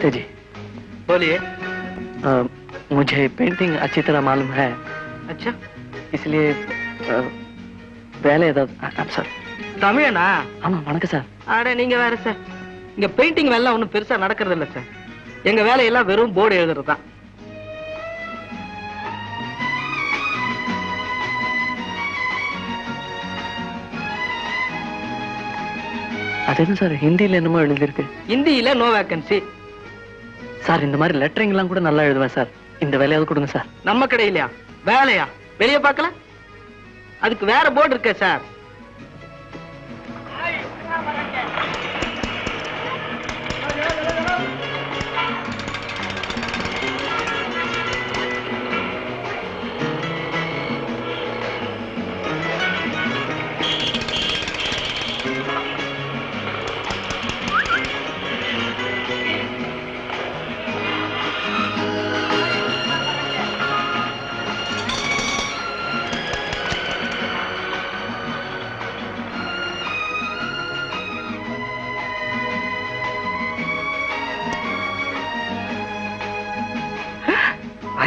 नमस्ते जी। बोलिए। मुझे पेंटिंग अच्छी तरह मालूम है। अच्छा, इसलिए வேலை ஏதாவது சார்? தமிழனா? ஆமா, வணக்கம் சார். அட நீங்க வேற சார். இங்க பெயிண்டிங் வேலை ஒன்றும் பெருசா நடக்கிறது இல்ல சார். எங்க வேலையெல்லாம் வெறும் போர்டு எழுதுறது தான். அது என்ன சார் ஹிந்தியில என்னமோ எழுதிருக்கு? ஹிந்தியில நோ வேக்கன்சி. சார் இந்த மாதிரி லெட்டரிங் எல்லாம் கூட நல்லா எழுதுவேன் சார். இந்த வேலையாவது கொடுங்க சார். நம்ம கடையிலயா? வேலையா? வெளியே பார்க்கல? அதுக்கு வேற போர்டு இருக்கே சார்.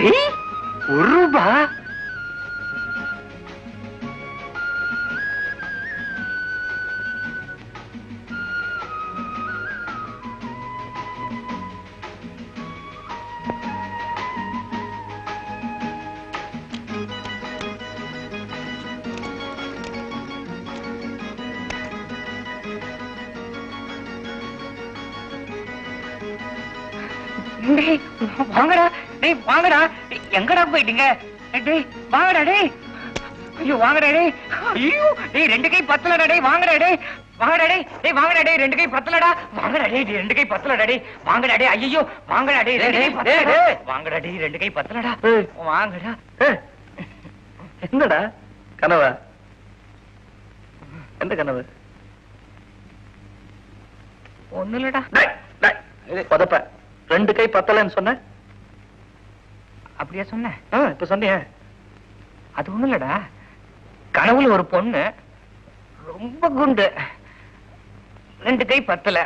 ₹1. வாங்கடா டேய், வாங்கடா. எங்கடா போயிட்டீங்க? டேய் வாங்கடா டேய். ஐயோ வாங்கடா டேய். ஐயோ டேய், 2 கை பத்தலடா டேய். வாங்கடா டேய். வாங்கடா டேய். டேய் வாங்கடா டேய், 2 கை பத்தலடா. வாங்கடா டேய், 2 கை பத்தலடா டேய். வாங்கடா டேய். ஐயோ வாங்கடா டேய், 2 கை பத்தலடா. வாங்கடா டேய், 2 கை பத்தலடா. வாங்கடா. என்னடா கனவா? எந்த கனவு? ஒண்ணு இல்லடா. பதப்ப 2 கை பத்தலன்னு சொன்ன. அப்படியே சொன்ன? இப்ப சொன்னியே. அது ஒண்ணு இல்லடா. கனவுல ஒரு பொண்ணு ரொம்ப குண்டு, 2 கை பத்தல.